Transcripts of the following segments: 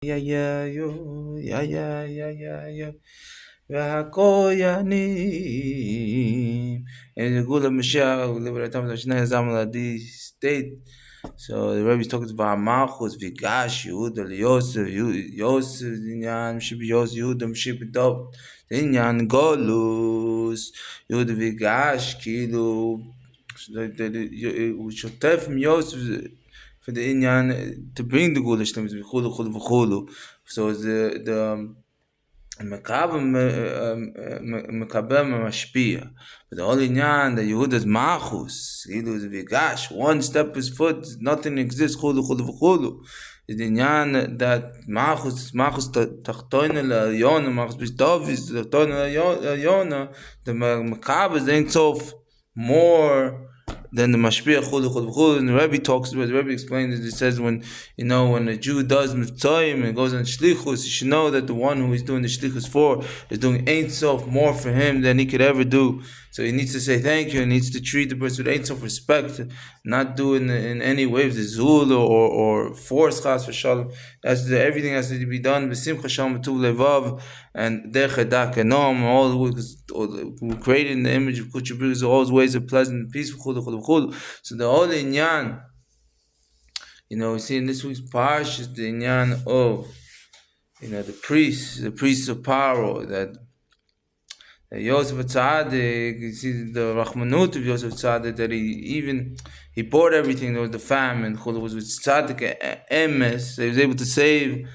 Yeah, yeah, yo, yeah, yeah, yeah, yeah, yeah. ViHaCohanim. And the good of Mashiach, we live at the time of Shnei Zamaladi state. So the Rebbe is talking about Malchus, Vigash, Yehuda, Yosef, Yosef, Inyan, Shib Yosef, Yehuda, Shib Dov, Inyan, Golus, Yehuda, Vigash, Kilo, Shotef, Yosef, for the inyan to bring the gula shlemus v'chulu chulu v'chulu. So the mekabel mashpia. But the only inyan that Yehuda's machus, Yehuda's vigash, one step is foot, nothing exists chulu chulu v'chulu. Is the inyan that machus tachtoina la'yona machus b'shtavis tachtoina la'yona. The mekabel is ain't sof more then the mashpia chulu chulu chulu. And the Rebbe talks about, the Rebbe explains it. It says when a Jew does mitzvahim and goes on shlichus, you should know that the one who he's doing the shlichus for is doing Ein Sof more for him than he could ever do. So he needs to say thank you. He needs to treat the person with Ein Sof respect, not do it in any way of the zul or force chas v'shalom. Everything has to be done b'simcha shalom v'tuv levav and derech hanom. All we created in the image of Kutsha B'rich, all ways of pleasant and peaceful. So the whole inyan, we see in this week's parsha is the inyan of, the priests of Paro, that Yosef Tzaddik, you see the Rachmanut of Yosef Tzaddik, that he bought everything. There was the famine, was with Tzaddik Emes, he was able to save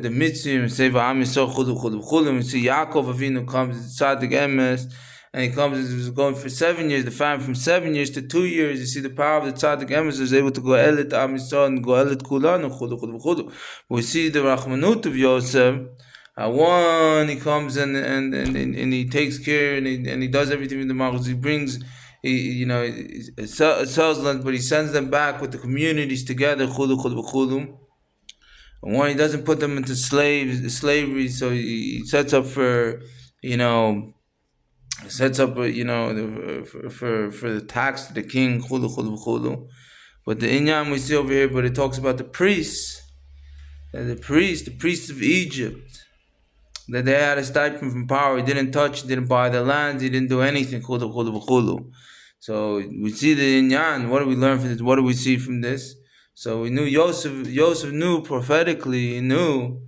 the Mitzvim, save Am Yisrael, chulu. We see Yaakov Avinu comes, Tzaddik Emes, and he was going for 7 years, the famine from 7 years to 2 years. You see the power of the Tzaddik Emes was able to go elit Am Yisrael and go elit Kulanu, chulu. We see the Rachmanut of Yosef. One, he comes and he takes care and he does everything with the malchus. He brings, he sells them, but he sends them back with the communities together. Chulu. And one, he doesn't put them into slavery. So he sets up for, for the tax to the king. Chulu. But the inyan we see over here, but it talks about the priests, the priests of Egypt, that they had a stipend from power. He didn't touch, he didn't buy the land, he didn't do anything. So we see the inyan. What do we learn from this? What do we see from this? So we knew Yosef knew prophetically, he knew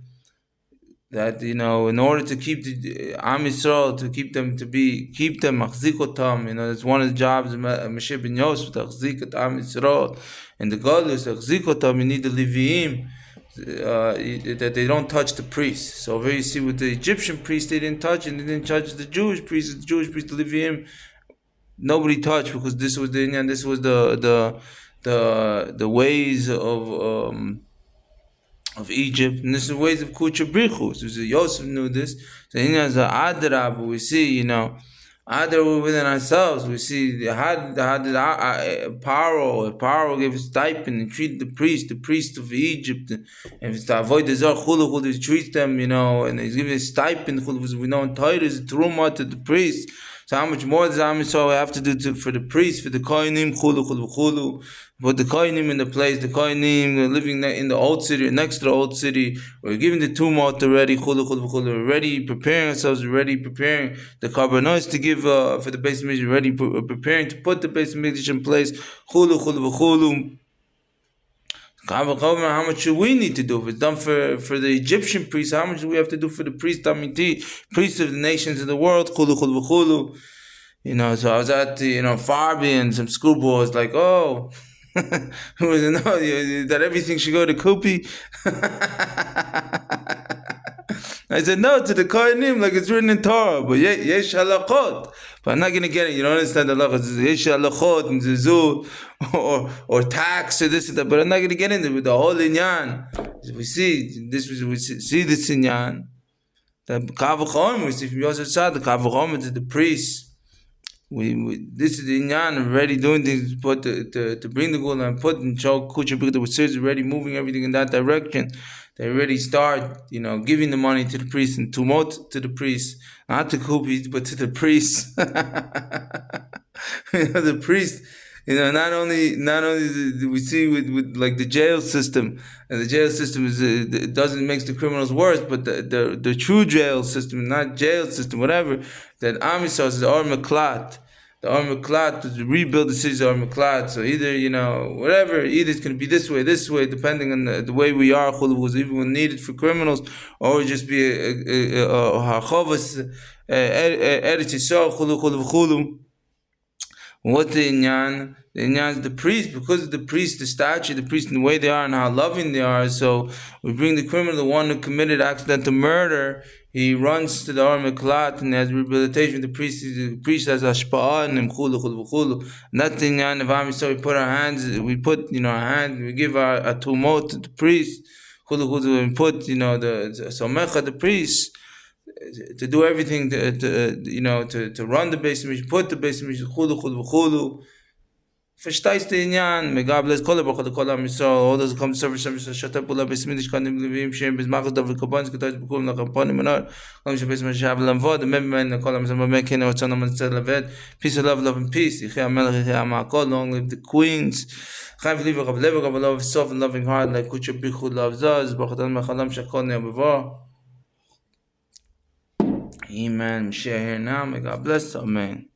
that, in order to keep the Am Yisrael, to keep them machzikotam, that's one of the jobs of Moshe ben Yosef, to achzikat Am Yisrael. And the Galus, achzikotam, you need the Leviim, that they don't touch the priests. So here you see with the Egyptian priests, they didn't touch, and they didn't touch the Jewish priests. The Jewish priests, the Leviim, nobody touched, because this was the ways of Egypt, and this is the ways of Kutsha B'rich. So Yosef knew this. So in as a Adra, but we see, Adra within ourselves. We see Paro gave a stipend and treated the priest of Egypt, and if it's to avoid the Zar Chulu, he treats them, and he's giving a stipend. We know in Torah is Truma to the priest. So how much more does Am Yisrael have to do for the priests, for the Kohanim, chulu. Put the Kohanim in the place, the Kohanim living in the old city, next to the old city. We're giving the tumot already, chulu. We're already preparing ourselves, we're already preparing the karbanos to give for the base mikdash, already preparing to put the base mikdash in place, chulu. How much should we need to do? If it's done for the Egyptian priests, how much do we have to do for the priests of the nations of the world? Chulu. So I was at Farby, and some schoolboys like, oh, that everything should go to Kupi. I said no to the Kohanim, like it's written in Torah, but yesh halachot. But I'm not gonna get it. You don't understand the halachot. Yesh halachot and zizul or tax or this and that. But I'm not gonna get into it with the whole inyan. We see this inyan. The ViHaCohanim we see from Yosef Tzaddik. The ViHaCohanim to the priests. This is the inyan already doing things, but to bring the gula and put and show Kutsha B'rich, which is already moving everything in that direction. They already start, giving the money to the priests and tumot to the priests, not to Kupis, but to the priests. The priest not only do we see with like the jail system, and the jail system is it doesn't makes the criminals worse, but the true jail system, not jail system, whatever, that Am Yisrael is the Or Meklat. The Or Meklat, to rebuild the cities of Or Meklat. So either, whatever, either it's going to be this way, depending on the way we are, was even needed for criminals, or just be a Harchovas, Eretz Yisrael, chulu. What's the inyan? The inyan is the priest, because of the priest, the stature, the priest, and the way they are and how loving they are. So we bring the criminal, the one who committed accidental murder. He runs to the Or Meklat and has rehabilitation. The priest has ashpa'ah and chulu. And that's the inyan of Am Yisrael. We put our hands, we give our tumot to the priest. We put, the somecha, the priest, to do everything to run the base mission, put the base mission, chulu. Verstehst du Inyan? May God bless Kol Baruch Kol Am Yisrael. All those who come to serve Shatap Ula Besmidish Kanim Levim Shem Bismachas David Kapanis Ketosh Bekum Lakapanim Menar Kam Shabes Mashav Lamvod the Memmen Kol Am Yisrael Mekin Otzana Mansel Laved. Peace and love and peace. Yichei HaMelech Yichei HaMa'akol. Long live the queens. Chaim V'liv Rav Lev Rav Love soft and loving heart like Kucha Bichud Lav Zaz Baruch Adan Mechalam Shakol Ne'abavar. Amen. Mashiach here now. May God bless. Amen.